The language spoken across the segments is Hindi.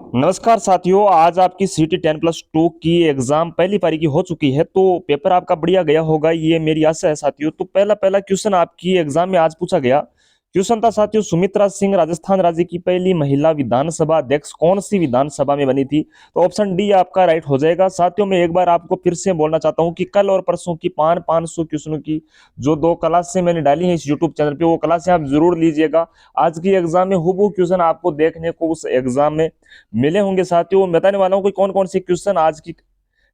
नमस्कार साथियों, आज आपकी सीटी 10+2 की एग्जाम पहली पारी की हो चुकी है। तो पेपर आपका बढ़िया गया होगा, ये मेरी आशा है साथियों। तो पहला पहला क्वेश्चन आपकी एग्जाम में आज पूछा गया क्वेश्चन था साथियों, सुमित्रा सिंह राजस्थान राज्य की पहली महिला विधानसभा अध्यक्ष कौन सी विधानसभा में बनी थी? तो ऑप्शन डी आपका राइट हो जाएगा साथियों। मैं एक बार आपको फिर से बोलना चाहता हूँ कि कल और परसों की 500 क्वेश्चनों की जो दो क्लासें मैंने डाली है इस यूट्यूब चैनल पे, वो क्लासें आप जरूर लीजिएगा। आज की एग्जाम में हूबहू क्वेश्चन आपको देखने को उस एग्जाम में मिले होंगे साथियों। मैं बताने वाला हूं कि कौन कौन से क्वेश्चन आज की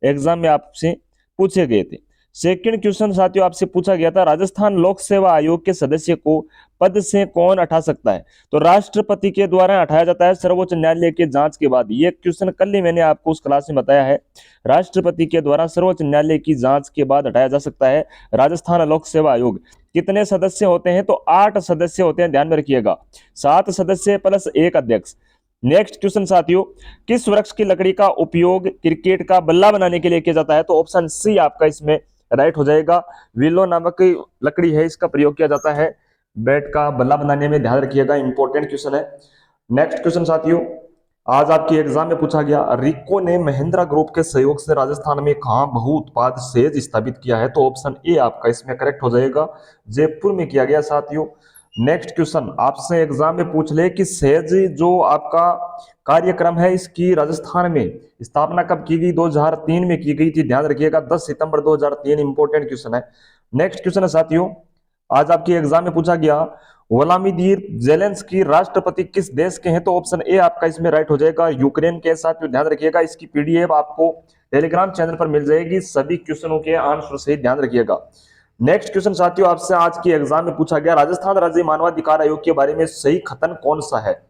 एग्जाम में आपसे पूछे गए थे। सेकंड क्वेश्चन साथियों आपसे पूछा गया था, राजस्थान लोक सेवा आयोग के सदस्य को पद से कौन हटा सकता है? तो राष्ट्रपति के द्वारा हटाया जाता है सर्वोच्च न्यायालय के जांच के बाद। ये क्वेश्चन कल ही मैंने आपको उस क्लास में बताया है। राष्ट्रपति के द्वारा सर्वोच्च न्यायालय की जांच के बाद हटाया जा सकता है राजस्थान लोक सेवा आयोग। कितने सदस्य होते हैं? तो 8 सदस्य होते हैं, ध्यान में रखिएगा। 7 सदस्य प्लस एक अध्यक्ष। नेक्स्ट क्वेश्चन साथियों, किस वृक्ष की लकड़ी का उपयोग क्रिकेट का बल्ला बनाने के लिए किया जाता है? तो ऑप्शन सी आपका इसमें राइट हो जाएगा। विलो नामक लकड़ी है, इसका प्रयोग किया जाता है बैट का बल्ला बनाने में, ध्यान रखिएगा, इंपॉर्टेंट क्वेश्चन है। नेक्स्ट क्वेश्चन साथियों, आज आपकी एग्जाम में पूछा गया, रिको ने महिंद्रा ग्रुप के सहयोग से राजस्थान में कहां बहु उत्पाद सेज स्थापित किया है? तो ऑप्शन ए आपका इसमें करेक्ट हो जाएगा, जयपुर में किया गया साथियों। नेक्स्ट क्वेश्चन आपसे एग्जाम में पूछ ले कि सेज जो आपका कार्यक्रम है इसकी राजस्थान में स्थापना कब की गई? 2003 में की गई थी, ध्यान रखिएगा, 10 सितंबर 2003। इंपॉर्टेंट क्वेश्चन है। नेक्स्ट क्वेश्चन है साथियों, आज आपकी एग्जाम में पूछा गया, व्लादिमीर जेलेंस्की राष्ट्रपति किस देश के हैं? तो ऑप्शन ए आपका इसमें राइट हो जाएगा, यूक्रेन के। साथियों ध्यान रखिएगा, इसकी पीडीएफ आपको टेलीग्राम चैनल पर मिल जाएगी सभी क्वेश्चनों के आंसर से, ध्यान रखिएगा। नेक्स्ट क्वेश्चन साथियों आपसे आज की एग्जाम में पूछा गया, राजस्थान राज्य मानवाधिकार आयोग के बारे में सही कथन कौन सा है?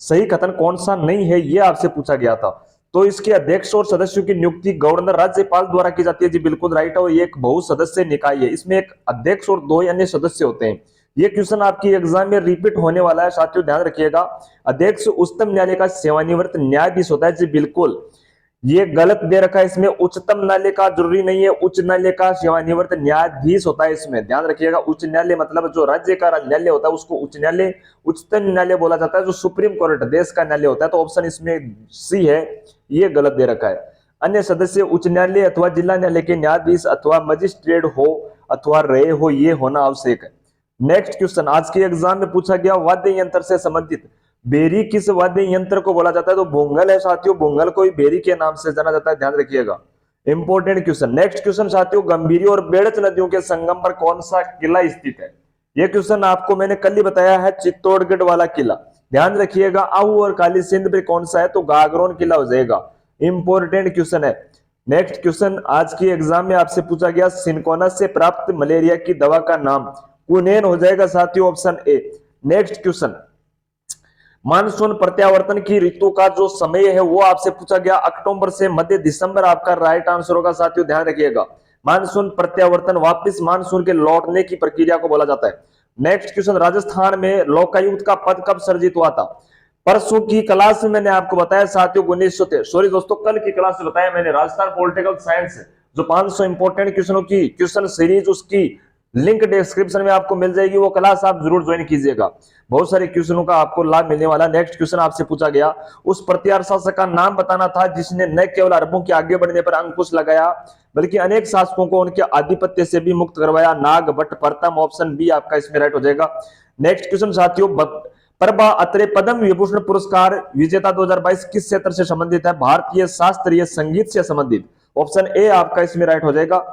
सही कथन कौन सा नहीं है, यह आपसे पूछा गया था। तो इसके अध्यक्ष और सदस्यों की नियुक्ति गवर्नर राज्यपाल द्वारा की जाती है, जी बिल्कुल राइट है। और ये एक बहु सदस्य निकाय है, इसमें एक अध्यक्ष और 2 अन्य सदस्य होते हैं। ये क्वेश्चन आपकी एग्जाम में रिपीट होने वाला है साथियों, ध्यान रखिएगा। अध्यक्ष उच्चतम न्यायालय का सेवानिवृत्त न्यायाधीश होता है, जी बिल्कुल। ये गलत दे रखा है, इसमें उच्चतम न्यायालय का जरूरी नहीं है, उच्च न्यायालय का सेवानिवृत्त न्यायाधीश होता है, इसमें ध्यान रखिएगा। उच्च न्यायालय मतलब जो राज्य का न्यायालय होता है उसको उच्च न्यायालय, उच्चतम न्यायालय बोला जाता है जो सुप्रीम कोर्ट देश का न्यायालय होता है। तो ऑप्शन इसमें सी है, ये गलत दे रखा है। अन्य सदस्य उच्च न्यायालय अथवा जिला न्यायालय के न्यायाधीश अथवा मजिस्ट्रेट हो अथवा रहे हो, ये होना आवश्यक है। नेक्स्ट क्वेश्चन आज के एग्जाम में पूछा गया, वाद्य यंत्र से संबंधित बेरी किस वाद्य यंत्र को बोला जाता है? तो भोंगल है साथियों, भोंगल को ही बेरी के नाम से जाना जाता है, ध्यान रखिएगा, इंपॉर्टेंट क्वेश्चन। नेक्स्ट क्वेश्चन साथियों, गंभीरी और बेड़च नदियों के संगम पर कौन सा किला स्थित है? यह क्वेश्चन आपको मैंने कल ही बताया है, चित्तौड़गढ़ वाला किला, ध्यान रखिएगा। आहू और काली सिंध पे कौन सा है? तो गागरोन किला हो जाएगा, इंपॉर्टेंट क्वेश्चन है। नेक्स्ट क्वेश्चन आज की एग्जाम में आपसे पूछा गया, सिनकोना से प्राप्त मलेरिया की दवा का नाम कुनेन हो जाएगा साथियों, ऑप्शन ए। नेक्स्ट क्वेश्चन, मानसून प्रत्यावर्तन की ऋतु का जो समय है वो आपसे पूछा गया, अक्टूबर से मध्य दिसंबर आपका राइट आंसर होगा साथियों, ध्यान रखिएगा। मानसून प्रत्यावर्तन वापस मानसून के लौटने की प्रक्रिया को बोला जाता है। नेक्स्ट क्वेश्चन, राजस्थान में लोकायुक्त का पद कब सर्जित हुआ था? परसों की क्लास में मैंने आपको बताया साथियों, 1913, सॉरी दोस्तों, कल की क्लास में बताया मैंने, राजस्थान पॉलिटिकल साइंस जो 500 इंपोर्टेंट क्वेश्चनों की क्वेश्चन सीरीज, उसकी लिंक डिस्क्रिप्शन में आपको मिल जाएगी, वो क्लास आप जरूर ज्वाइन कीजिएगा, बहुत सारे क्वेश्चनों का आपको लाभ मिलने वाला। नेक्स्ट क्वेश्चन आपसे पूछा गया, उस प्रतिहार शासक का नाम बताना था जिसने न केवल अरबों के आगे बढ़ने पर अंकुश लगाया बल्कि अनेक शासकों को उनके आधिपत्य से भी मुक्त करवाया, नाग भट्ट प्रथम, ऑप्शन बी आपका इसमें राइट हो जाएगा। नेक्स्ट क्वेश्चन साथियों, प्रभा अत्रे पद्म विभूषण पुरस्कार विजेता 2022 किस क्षेत्र से संबंधित है? भारतीय शास्त्रीय संगीत से संबंधित, ऑप्शन ए आपका इसमें राइट हो जाएगा।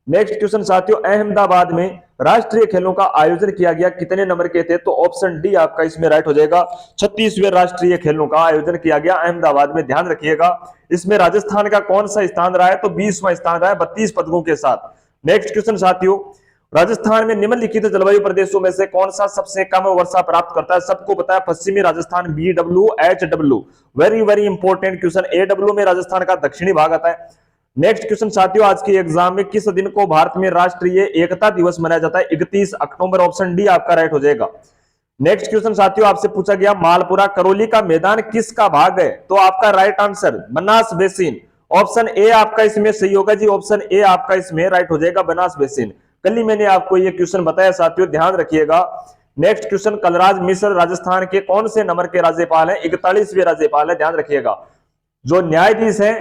नेक्स्ट क्वेश्चन साथियों, अहमदाबाद में राष्ट्रीय खेलों का आयोजन किया गया, कितने नंबर के थे? तो ऑप्शन डी आपका इसमें राइट हो जाएगा, 36वें राष्ट्रीय खेलों का आयोजन किया गया अहमदाबाद में, ध्यान रखिएगा। इसमें राजस्थान का कौन सा स्थान रहा है? तो 20वां स्थान रहा है, 32 पदकों के साथ। नेक्स्ट क्वेश्चन साथियों, राजस्थान में निम्नलिखित जलवायु प्रदेशों में से कौन सा सबसे कम वर्षा प्राप्त करता है? सबको पता है पश्चिमी Rajasthan, BWHW, very very important question. AW में राजस्थान का दक्षिणी भाग आता है। नेक्स्ट क्वेश्चन साथियों, आज के एग्जाम में किस दिन को भारत में राष्ट्रीय एकता दिवस मनाया जाता है? 31 अक्टूबर, ऑप्शन डी आपका राइट हो जाएगा। नेक्स्ट क्वेश्चन साथियों आपसे पूछा गया, मालपुरा करौली का मैदान किसका भाग है? तो आपका right answer Banas basin, option A आपका इसमें सही होगा जी, ऑप्शन ए आपका इसमें राइट हो जाएगा, बनास बेसिन। कल ही मैंने आपको ये क्वेश्चन बताया साथियों, ध्यान रखिएगा। नेक्स्ट क्वेश्चन, कलराज मिश्र राजस्थान के कौन से नंबर के राज्यपाल हैं? 41वें राज्यपाल है, ध्यान रखिएगा। जो न्यायाधीश है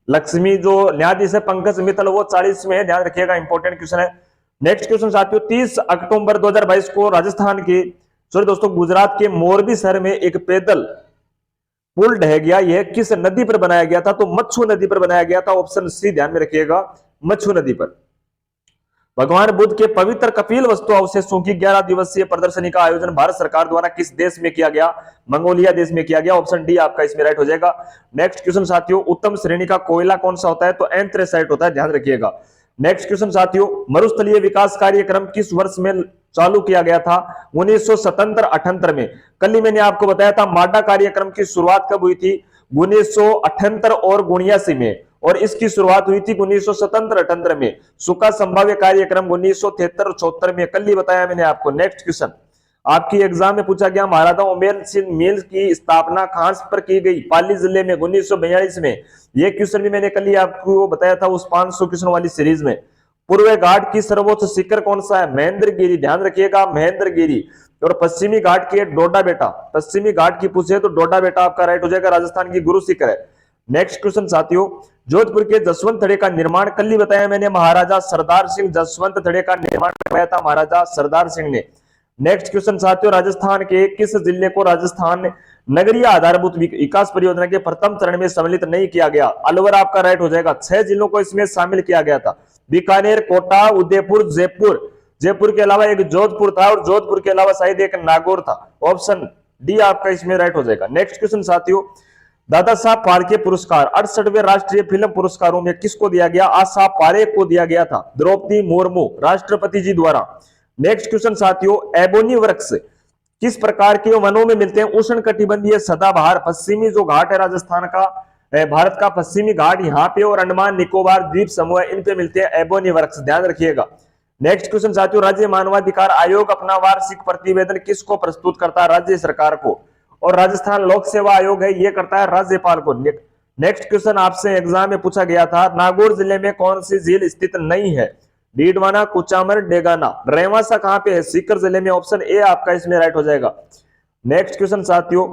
लक्ष्मी, जो न्यायाधीश है पंकज मित्तल, वो 40 में है, ध्यान रखिएगा, इंपॉर्टेंट क्वेश्चन है। नेक्स्ट क्वेश्चन साथियों, 30 अक्टूबर 2022 को राजस्थान के सॉरी दोस्तों गुजरात के मोरबी शहर में एक पैदल पुल ढह गया। यह किस नदी पर बनाया गया था? तो मच्छू नदी पर बनाया गया था। ऑप्शन सी ध्यान में रखिएगा, मच्छू नदी पर। भगवान बुद्ध के पवित्र कपिल वस्तु अवशेषों की 11 दिवसीय प्रदर्शनी का आयोजन भारत सरकार द्वारा किस देश में किया गया? मंगोलिया देश में किया गया। ऑप्शन डी आपका इसमें राइट हो जाएगा। नेक्स्ट क्वेश्चन साथियों, उत्तम श्रेणी का कोयला कौन सा होता है? तो एंथ्रेसाइट होता है, ध्यान रखिएगा। नेक्स्ट क्वेश्चन साथियों, मरुस्थलीय विकास कार्यक्रम किस वर्ष में चालू किया गया था? 1977-78 में। कल ही मैंने आपको बताया था माडा कार्यक्रम की शुरुआत कब हुई थी? 1978 और 1979 में, और इसकी शुरुआत हुई थी 1977-78 में। सुखा संभाव्य कार्यक्रम 1973 और 74 में, कल ही बताया मैंने आपको। नेक्स्ट क्वेश्चन आपकी एग्जाम में पूछा गया, महाराजा उमेर सिंह मिल की स्थापना कहां पर की गई? पाली जिले में 1942 में। यह क्वेश्चन भी मैंने कल ही आपको बताया था उस 500 क्वेश्चन वाली सीरीज में। पूर्व घाट की सर्वोच्च शिखर कौन सा है? महेंद्रगिरी, ध्यान रखिएगा, महेंद्रगिरी। और पश्चिमी घाट की डोडा बेटा, पश्चिमी घाट की पूछे तो डोडा बेटा आपका राइट हो जाएगा, राजस्थान की गुरु शिखर है। नेक्स्ट क्वेश्चन साथियों, जोधपुर के जसवंत थड़े का निर्माण कल ही बताया मैंने, महाराजा सरदार सिंह जसवंत थड़े का निर्माण करवाया था महाराजा सरदार सिंह ने। नेक्स्ट क्वेश्चन साथियों, राजस्थान के किस जिले को राजस्थान नगरीय आधारभूत विकास परियोजना के प्रथम चरण में सम्मिलित नहीं किया गया? अलवर आपका राइट हो जाएगा। 6 जिलों को इसमें शामिल किया गया था, बीकानेर, कोटा, उदयपुर, जयपुर। जयपुर के अलावा एक जोधपुर था, और जोधपुर के अलावा शायद एक नागौर था। ऑप्शन डी आपका इसमें राइट हो जाएगा। नेक्स्ट क्वेश्चन साथियों, दादा साहब फाल्के पुरस्कार 68वें राष्ट्रीय फिल्म पुरस्कारों में किसको दिया गया? आशा पारेख को दिया गया था, द्रौपदी मुर्मू, राष्ट्रपति जी द्वारा। नेक्स्ट क्वेश्चन साथियों, एबोनी वृक्ष किस प्रकार के वनों में मिलते हैं? उष्ण कटिबंधीय सदाबहार, पश्चिमी जो घाट है राजस्थान का, भारत का पश्चिमी घाट यहाँ पे, और अंडमान निकोबार द्वीप समूह इन पे मिलते हैं एबोनी वृक्ष, ध्यान रखिएगा। नेक्स्ट क्वेश्चन साथियों, राज्य मानवाधिकार आयोग अपना वार्षिक प्रतिवेदन किसको प्रस्तुत करता है? राज्य सरकार को। और राजस्थान लोक सेवा आयोग है, ये करता है राज्यपाल को। नेक्स्ट क्वेश्चन आपसे एग्जाम में पूछा गया था, नागौर जिले में कौन सी झील स्थित नहीं है? डीडवाना, कुचामन, डेगाना। रेवासा कहां पे है? सीकर जिले में। ऑप्शन ए आपका इसमें राइट हो जाएगा। नेक्स्ट क्वेश्चन साथियों,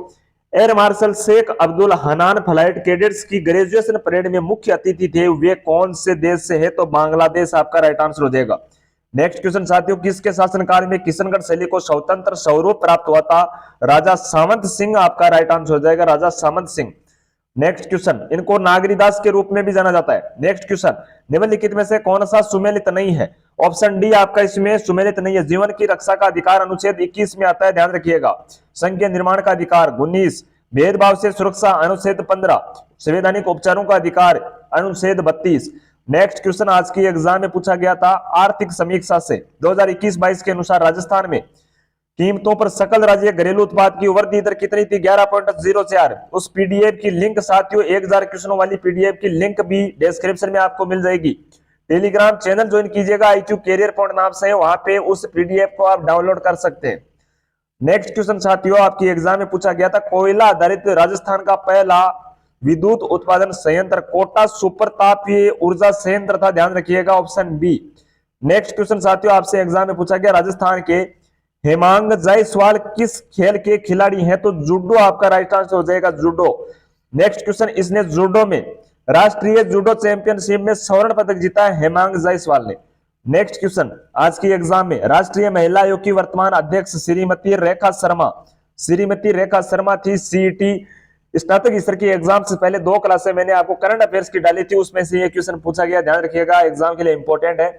air marshal Sheikh Abdul Hanan flight cadets की ग्रेजुएशन परेड में मुख्य अतिथि थे, वे कौन से देश से है? तो बांग्लादेश आपका राइट आंसर हो जाएगा। नेक्स्ट क्वेश्चन साथियों, किसके शासनकाल में किशनगढ़ शैली को स्वतंत्र स्वरूप प्राप्त हुआ था? राजा सामंत सिंह आपका राइट आंसर हो जाएगा, राजा सामंत सिंह। नेक्स्ट क्वेश्चन, इनको नागरीदास के रूप में भी जाना जाता है। नेक्स्ट क्वेश्चन, निम्नलिखित में से कौन सा सुमेलित नहीं है? ऑप्शन डी आपका इसमें सुमेलित नहीं है। जीवन की रक्षा का अधिकार अनुच्छेद 21 में आता है, ध्यान रखिएगा। संघ के निर्माण का अधिकार 19, भेदभाव से सुरक्षा अनुच्छेद 15, संवैधानिक उपचारों का अधिकार अनुच्छेद 32। नेक्स्ट क्वेश्चन आज की एग्जाम में पूछा गया था, आर्थिक समीक्षा से 2021-22 के अनुसार राजस्थान में कीमतों पर सकल राज्य घरेलू उत्पाद की वृद्धि दर कितनी थी? 11.04। उस पीडीएफ की लिंक साथियों 1000 क्वेश्चनों वाली पीडीएफ की लिंक भी डिस्क्रिप्शन में आपको मिल जाएगी। टेलीग्राम चैनल ज्वाइन कीजिएगा, IQ कैरियर पॉइंट नाम से, वहां पे उस पीडीएफ को आप डाउनलोड कर सकते हैं। नेक्स्ट क्वेश्चन साथियों आपकी एग्जाम में पूछा गया था, कोयला आधारित राजस्थान का पहला विद्युत उत्पादन संयंत्र कोटा सुपर तापीय ऊर्जा संयंत्र था, ध्यान रखिएगा, ऑप्शन बी। नेक्स्ट क्वेश्चन साथियों आपसे एग्जाम में पूछा गया, राजस्थान के हेमांग जायसवाल किस खेल के खिलाड़ी हैं? तो जूडो आपका राइट आंसर हो जाएगा, जूडो। नेक्स्ट क्वेश्चन, इसने जूडो में राष्ट्रीय जूडो चैंपियनशिप में स्वर्ण पदक जीता है हेमांग जायसवाल ने। नेक्स्ट क्वेश्चन आज की एग्जाम में, राष्ट्रीय महिला आयोग की वर्तमान अध्यक्ष श्रीमती रेखा शर्मा, श्रीमती रेखा शर्मा थी सीईटी स्नातक स्तर की एग्जाम से पहले 2 क्लासें मैंने आपको करंट अफेयर्स की डाली थी, उसमें से ये क्वेश्चन पूछा गया, ध्यान रखिएगा, एग्जाम के लिए इंपॉर्टेंट है।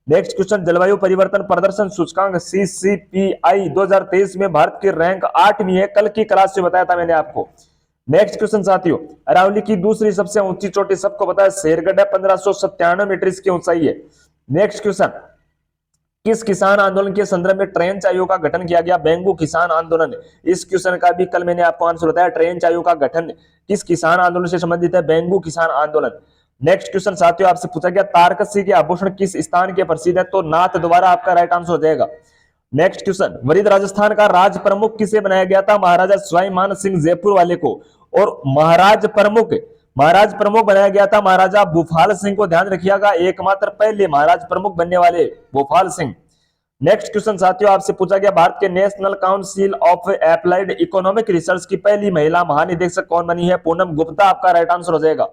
नेक्स्ट क्वेश्चन, जलवायु परिवर्तन प्रदर्शन सूचकांक CCPI 2023 में भारत की रैंक 8वीं है, कल की क्लास में बताया था मैंने आपको। नेक्स्ट क्वेश्चन साथियों, अरावली की दूसरी सबसे ऊंची चोटी सबको पता है, शेरगढ़ है, 1597 मीटर इसकी ऊंचाई है। नेक्स्ट क्वेश्चन, किस किसान आंदोलन के संदर्भ में ट्रेंच आयोग का गठन किया गया? बेंगू किसान आंदोलन। इस क्वेश्चन का भी कल मैंने आपको आंसर बताया, ट्रेंच आयोग का गठन किस किसान आंदोलन से संबंधित है? बेंगू किसान आंदोलन। नेक्स्ट क्वेश्चन साथियों आपसे पूछा गया, तारकसी के आभूषण किस स्थान के प्रसिद्ध है? तो नाथ द्वारा आपका राइट आंसर हो जाएगा। नेक्स्ट क्वेश्चन, वरिष्ठ राजस्थान का राज प्रमुख किसे बनाया गया था? महाराजा स्वाभिमान सिंह जयपुर वाले को। और महाराज प्रमुख बनाया गया था महाराजा भूपाल सिंह को, ध्यान रखिएगा, एकमात्र पहले महाराज प्रमुख बनने वाले भूपाल सिंह। नेक्स्ट क्वेश्चन साथियों आपसे पूछा गया, भारत के national council of applied economic research की पहली महिला महानिदेशक कौन बनी है? पूनम गुप्ता आपका राइट आंसर हो जाएगा।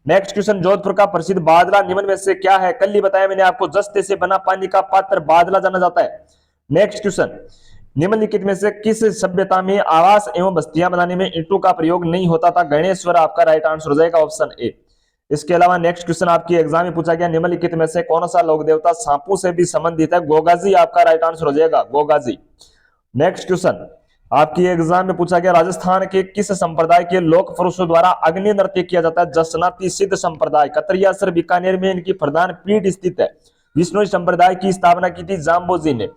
नेक्स्ट क्वेश्चन, जोधपुर का प्रसिद्ध बादला निम्न में से क्या है? कल ही बताया मैंने आपको, जस्ते से बना पानी का पात्र बादला जाना जाता है। नेक्स्ट क्वेश्चन, निम्नलिखित में से किस सभ्यता में आवास एवं बस्तियां बनाने में ईंटों का प्रयोग नहीं होता था? गणेश्वर आपका राइट आंसर हो जाएगा, ऑप्शन ए। इसके अलावा नेक्स्ट क्वेश्चन आपकी एग्जाम में पूछा गया, निम्नलिखित में से कौन सा लोक देवता सांपों से भी संबंधित है? गोगाजी आपका राइट आंसर हो जाएगा, गोगाजी। नेक्स्ट क्वेश्चन आपकी एग्जाम में पूछा गया, राजस्थान के किस संप्रदाय के लोक पुरुषों द्वारा अग्नि नृत्य किया जाता है? जसनाती सिद्ध संप्रदाय। कतरियासर बीकानेर में इनकी प्रधान पीठ स्थित है। विष्णु संप्रदाय की स्थापना की थी जाम्बोजी ने।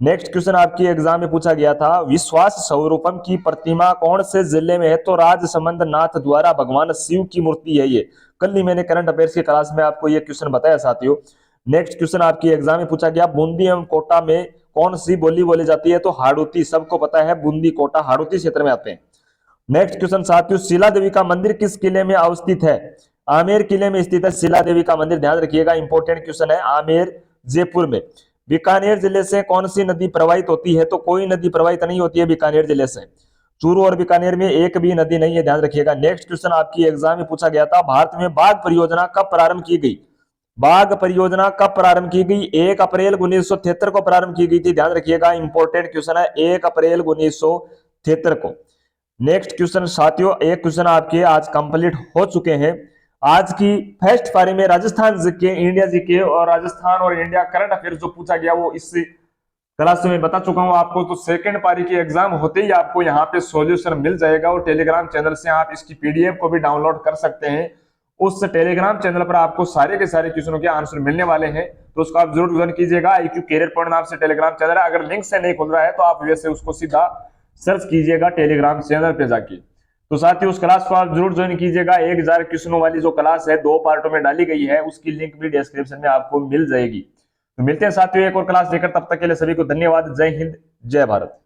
नेक्स्ट क्वेश्चन आपकी एग्जाम में पूछा गया था, विश्वास स्वरूपम की प्रतिमा कौन से जिले में है? तो राजसमंद नाथ द्वारा भगवान शिव की मूर्ति है ये। कल ही मैंने करंट अफेयर्स की क्लास में आपको ये क्वेश्चन बताया साथियों। नेक्स्ट क्वेश्चन आपकी एग्जाम में पूछा गया, बूंदी एवं कोटा में कौन सी बोली बोली जाती है? तो हाड़ौती, सबको पता है बूंदी कोटा हाड़ौती क्षेत्र में आते हैं। नेक्स्ट क्वेश्चन साथियों, शिला देवी का मंदिर किस किले में अवस्थित है? आमेर किले में स्थित है शिला देवी का मंदिर, ध्यान रखिएगा, इंपॉर्टेंट क्वेश्चन है। आमेर जयपुर में। बीकानेर जिले से कौन सी नदी प्रवाहित होती है? तो कोई नदी प्रवाहित नहीं होती है बीकानेर जिले से। चूरू और बीकानेर में एक भी नदी नहीं है, ध्यान रखिएगा। नेक्स्ट क्वेश्चन आपकी एग्जाम में पूछा गया था, भारत में बाघ परियोजना कब प्रारंभ की गई? बाघ परियोजना कब प्रारंभ की गई? 1 अप्रैल 1973 को प्रारंभ की गई थी, ध्यान रखिएगा, इंपॉर्टेंट क्वेश्चन है, 1 अप्रैल 1973 को। नेक्स्ट क्वेश्चन साथियों, एक क्वेश्चन आपके आज कंप्लीट हो चुके हैं। आज की फर्स्ट पारी में राजस्थान जीके, इंडिया जीके और राजस्थान और इंडिया करंट अफेयर्स जो पूछा गया वो इस क्लास में बता चुका हूं आपको। तो सेकंड पारी की एग्जाम होते ही आपको यहाँ पे सॉल्यूशन मिल जाएगा और टेलीग्राम चैनल से आप इसकी पीडीएफ को भी डाउनलोड कर सकते हैं। उस टेलीग्राम चैनल पर आपको सारे के सारे क्वेश्चनों के आंसर मिलने वाले हैं, तो उसको आप जरूर ज्वाइन कीजिएगा। IQ कैरियर पॉइंट नाम से टेलीग्राम चैनल है, अगर लिंक से नहीं खुल रहा है तो आप वैसे उसको सीधा सर्च कीजिएगा टेलीग्राम चैनल पे जाके। तो साथ ही उस क्लास को आप जरूर ज्वाइन कीजिएगा। 1000 क्वेश्चनों वाली जो क्लास है 2 पार्टों में डाली गई है, उसकी लिंक भी डिस्क्रिप्शन में आपको मिल जाएगी। तो मिलते हैं साथियों एक और क्लास लेकर, तब तक के लिए सभी को धन्यवाद। जय हिंद, जय भारत।